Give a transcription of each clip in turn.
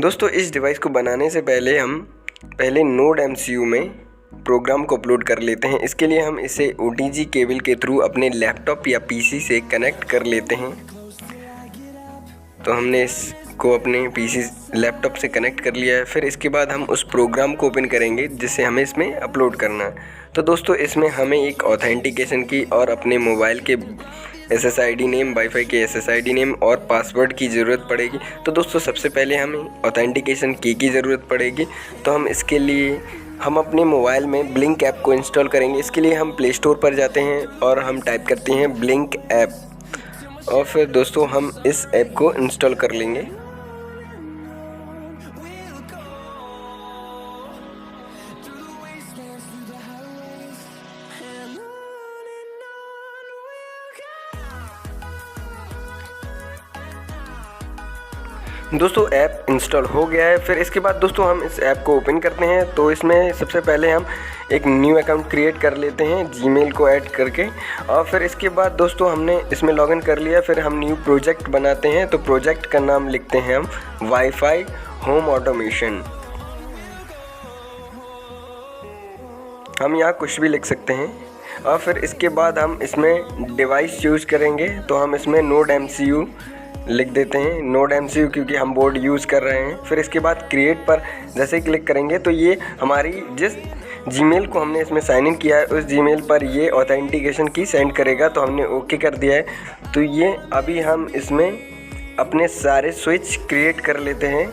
दोस्तों इस डिवाइस को बनाने से पहले हम नोड एमसीयू में प्रोग्राम को अपलोड कर लेते हैं। इसके लिए हम इसे OTG केबल के थ्रू अपने लैपटॉप या PC से कनेक्ट कर लेते हैं। तो हमने इसको अपने PC लैपटॉप से कनेक्ट कर लिया है। फिर इसके बाद हम उस प्रोग्राम को ओपन करेंगे जिसे हमें इसमें अपलोड करना है। तो दोस्तों इसमें हमें एक ऑथेंटिकेशन की और अपने मोबाइल के SSID नेम, वाईफाई के SSID नेम और पासवर्ड की ज़रूरत पड़ेगी। तो दोस्तों सबसे पहले हमें ऑथेंटिकेशन की ज़रूरत पड़ेगी। तो हम इसके लिए अपने मोबाइल में ब्लिंक ऐप को इंस्टॉल करेंगे। इसके लिए हम प्ले स्टोर पर जाते हैं और हम टाइप करते हैं ब्लिंक ऐप, और फिर दोस्तों हम इस ऐप को इंस्टॉल कर लेंगे। दोस्तों ऐप इंस्टॉल हो गया है। फिर इसके बाद दोस्तों हम इस ऐप को ओपन करते हैं। तो इसमें सबसे पहले हम एक न्यू अकाउंट क्रिएट कर लेते हैं जीमेल को ऐड करके, और फिर इसके बाद दोस्तों हमने इसमें लॉगिन कर लिया। फिर हम न्यू प्रोजेक्ट बनाते हैं। तो प्रोजेक्ट का नाम लिखते हैं हम वाईफाई होम ऑटोमेशन। हम यहाँ कुछ भी लिख सकते हैं। और फिर इसके बाद हम इसमें डिवाइस चूज़ करेंगे। तो हम इसमें नोड एमसीयू लिख देते हैं, नोड एमसीयू, क्योंकि हम बोर्ड यूज़ कर रहे हैं। फिर इसके बाद क्रिएट पर जैसे क्लिक करेंगे तो ये हमारी जिस जीमेल को हमने इसमें साइन इन किया है उस जीमेल पर ये ऑथेंटिकेशन की सेंड करेगा। तो हमने ओके कर दिया है। तो ये अभी हम इसमें अपने सारे स्विच क्रिएट कर लेते हैं।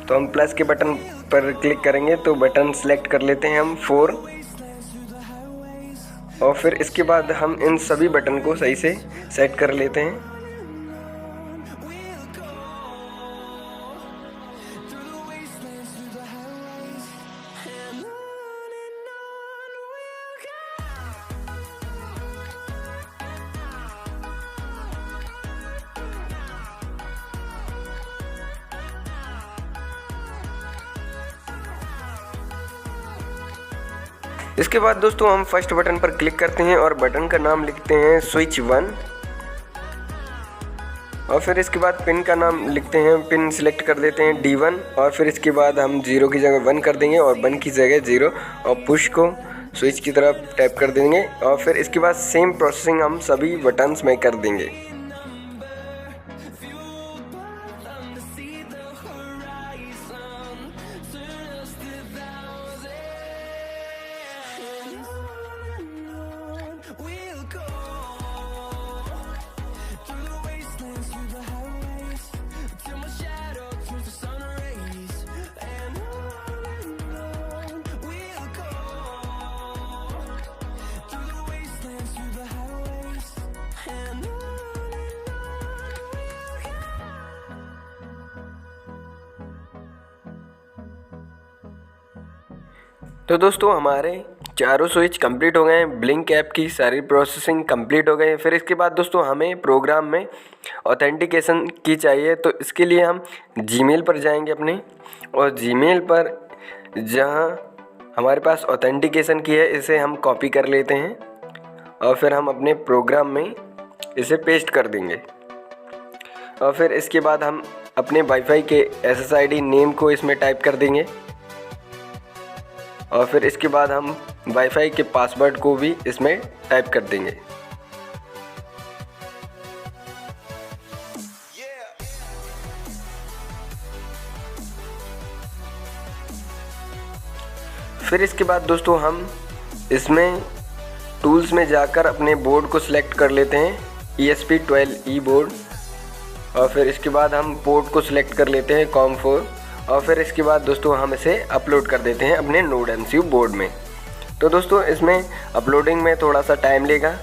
तो हम प्लस के बटन पर क्लिक करेंगे तो बटन सेलेक्ट कर लेते हैं हम 4, और फिर इसके बाद हम इन सभी बटन को सही से सेट कर लेते हैं। इसके बाद दोस्तों हम फर्स्ट बटन पर क्लिक करते हैं और बटन का नाम लिखते हैं स्विच 1, और फिर इसके बाद पिन का नाम लिखते हैं, पिन सिलेक्ट कर देते हैं D1, और फिर इसके बाद हम 0 की जगह 1 कर देंगे और 1 की जगह 0, और पुश को स्विच की तरफ टैप कर देंगे। और फिर इसके बाद सेम प्रोसेसिंग हम सभी बटन्स में कर देंगे। तो दोस्तों हमारे चारों स्विच कंप्लीट हो गए हैं, ब्लिंक ऐप की सारी प्रोसेसिंग कंप्लीट हो गई है। फिर इसके बाद दोस्तों हमें प्रोग्राम में ऑथेंटिकेशन की चाहिए। तो इसके लिए हम जीमेल पर जाएंगे अपने, और जीमेल पर जहां हमारे पास ऑथेंटिकेशन की है इसे हम कॉपी कर लेते हैं, और फिर हम अपने प्रोग्राम में इसे पेस्ट कर देंगे। और फिर इसके बाद हम अपने वाईफाई के SSID नेम को इसमें टाइप कर देंगे, और फिर इसके बाद हम वाईफाई के पासवर्ड को भी इसमें टाइप कर देंगे। फिर इसके बाद दोस्तों हम इसमें टूल्स में जाकर अपने बोर्ड को सिलेक्ट कर लेते हैं, ESP12E बोर्ड, और फिर इसके बाद हम पोर्ट को सिलेक्ट कर लेते हैं COM4, और फिर इसके बाद दोस्तों हम इसे अपलोड कर देते हैं अपने नोड एमसीयू बोर्ड में। तो दोस्तों इसमें अपलोडिंग में थोड़ा सा टाइम लेगा।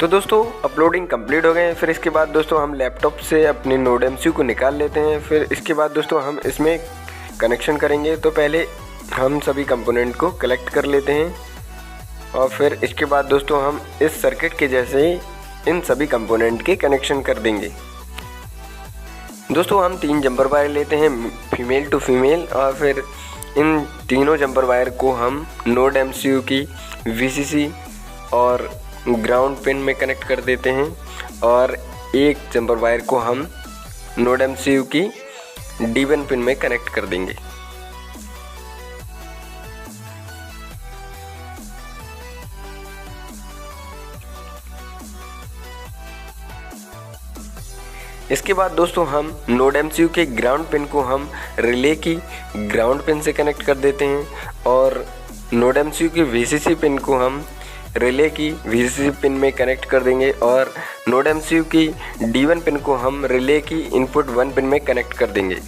तो दोस्तों अपलोडिंग कंप्लीट हो गए हैं। फिर इसके बाद दोस्तों हम लैपटॉप से अपने नोड एमसीयू को निकाल लेते हैं। फिर इसके बाद दोस्तों हम इसमें कनेक्शन करेंगे। तो पहले हम सभी कंपोनेंट को कलेक्ट कर लेते हैं। और फिर इसके बाद दोस्तों हम इस सर्किट के जैसे ही इन सभी कंपोनेंट के कनेक्शन कर देंगे। दोस्तों हम 3 जंपर वायर लेते हैं फीमेल टू फीमेल, और फिर इन तीनों जंपर वायर को हम नोड एमसीयू की वीसीसी और ग्राउंड पिन में कनेक्ट कर देते हैं, और एक जंपर वायर को हम नोड एमसीयू की D1 पिन में कनेक्ट कर देंगे। इसके बाद दोस्तों हम नोड एमसीयू के ग्राउंड पिन को हम रिले की ग्राउंड पिन से कनेक्ट कर देते हैं, और नोड एमसीयू की वीसीसी पिन को हम रिले की वीसीसी पिन में कनेक्ट कर देंगे, और नोड एमसीयू की D1 पिन को हम रिले की इनपुट 1 पिन में कनेक्ट कर देंगे।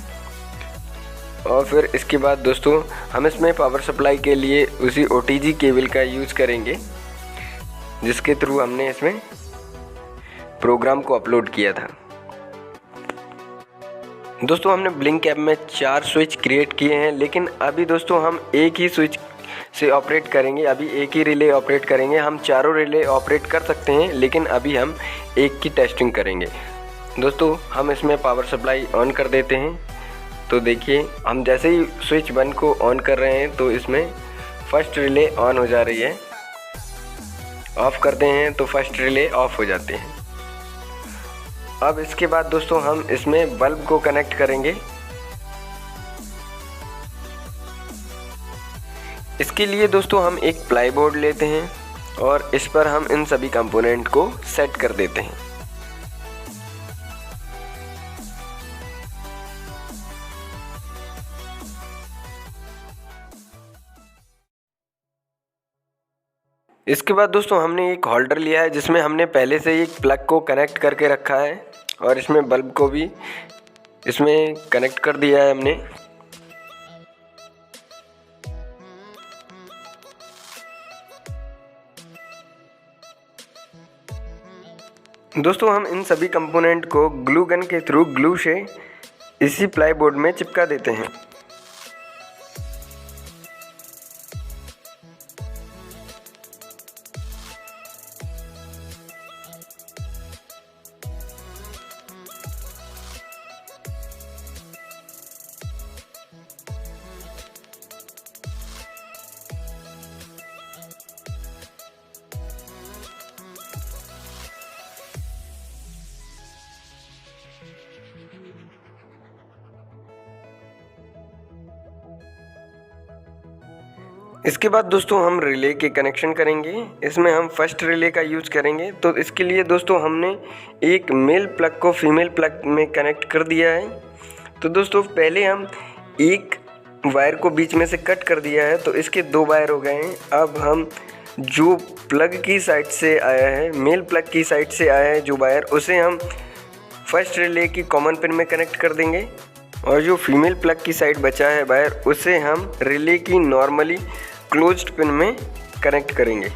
और फिर इसके बाद दोस्तों हम इसमें पावर सप्लाई के लिए उसी OTG केबल का यूज़ करेंगे जिसके थ्रू हमने इसमें प्रोग्राम को अपलोड किया था। दोस्तों हमने ब्लिंक ऐप में 4 स्विच क्रिएट किए हैं, लेकिन अभी दोस्तों हम एक ही स्विच से ऑपरेट करेंगे। अभी एक ही रिले ऑपरेट करेंगे। हम चारों रिले ऑपरेट कर सकते हैं, लेकिन अभी हम एक की टेस्टिंग करेंगे। दोस्तों हम इसमें पावर सप्लाई ऑन कर देते हैं। तो देखिए हम जैसे ही स्विच 1 को ऑन कर रहे हैं तो इसमें फर्स्ट रिले ऑन हो जा रही है। ऑफ़ करते हैं तो फर्स्ट रिले ऑफ हो जाते हैं। अब इसके बाद दोस्तों हम इसमें बल्ब को कनेक्ट करेंगे। इसके लिए दोस्तों हम एक प्लाई बोर्ड लेते हैं और इस पर हम इन सभी कंपोनेंट को सेट कर देते हैं। इसके बाद दोस्तों हमने एक होल्डर लिया है जिसमें हमने पहले से ही एक प्लग को कनेक्ट करके रखा है, और इसमें बल्ब को भी इसमें कनेक्ट कर दिया है हमने। दोस्तों हम इन सभी कंपोनेंट को ग्लू गन के थ्रू ग्लू से इसी प्लाई बोर्ड में चिपका देते हैं। इसके बाद दोस्तों हम रिले के कनेक्शन करेंगे। इसमें हम फर्स्ट रिले का यूज़ करेंगे। तो इसके लिए दोस्तों हमने एक मेल प्लग को फीमेल प्लग में कनेक्ट कर दिया है। तो दोस्तों पहले हम एक वायर को बीच में से कट कर दिया है, तो इसके 2 वायर हो गए हैं। अब हम जो प्लग की साइड से आया है, मेल प्लग की साइड से आया है जो वायर, उसे हम फर्स्ट रिले की कॉमन पिन में कनेक्ट कर देंगे, और जो फीमेल प्लग की साइड बचा है वायर उसे हम रिले की नॉर्मली क्लोज्ड पिन में कनेक्ट करेंगे।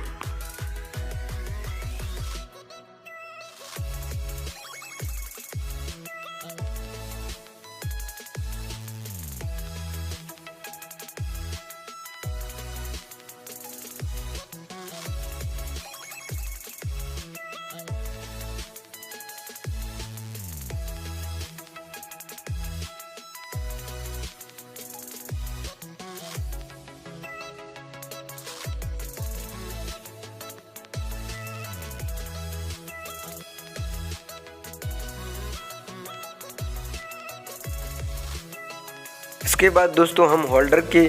इसके बाद दोस्तों हम होल्डर के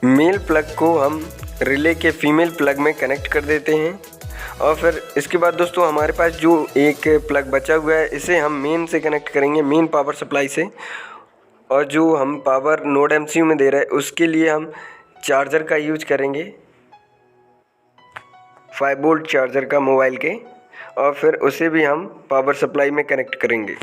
मेल प्लग को हम रिले के फीमेल प्लग में कनेक्ट कर देते हैं, और फिर इसके बाद दोस्तों हमारे पास जो एक प्लग बचा हुआ है इसे हम मेन से कनेक्ट करेंगे, मेन पावर सप्लाई से। और जो हम पावर नोड एमसीयू में दे रहे हैं उसके लिए हम चार्जर का यूज करेंगे, 5 वोल्ट चार्जर का मोबाइल के, और फिर उसे भी हम पावर सप्लाई में कनेक्ट करेंगे।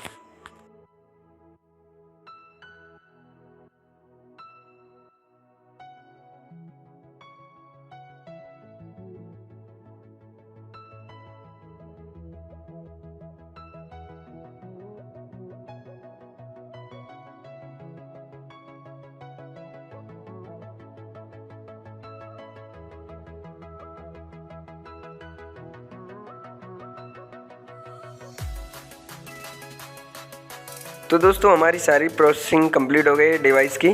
तो दोस्तों हमारी सारी प्रोसेसिंग कंप्लीट हो गई है डिवाइस की।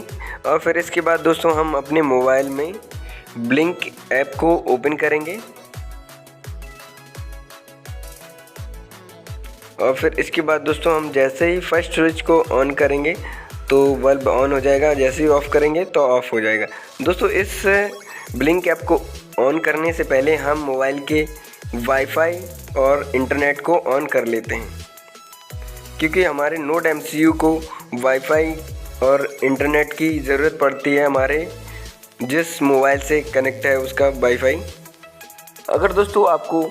और फिर इसके बाद दोस्तों हम अपने मोबाइल में ब्लिंक ऐप को ओपन करेंगे और फिर इसके बाद दोस्तों हम जैसे ही फर्स्ट स्विच को ऑन करेंगे तो बल्ब ऑन हो जाएगा, जैसे ही ऑफ़ करेंगे तो ऑफ़ हो जाएगा। दोस्तों इस ब्लिंक ऐप को ऑन करने से पहले हम मोबाइल के वाईफाई और इंटरनेट को ऑन कर लेते हैं, क्योंकि हमारे नोड MCU को वाईफाई और इंटरनेट की ज़रूरत पड़ती है हमारे जिस मोबाइल से कनेक्ट है उसका वाईफाई। अगर दोस्तों आपको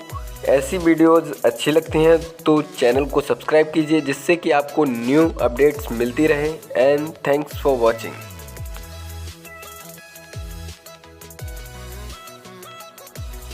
ऐसी वीडियोज़ अच्छी लगती हैं तो चैनल को सब्सक्राइब कीजिए, जिससे कि आपको न्यू अपडेट्स मिलती रहे। And thanks for watching.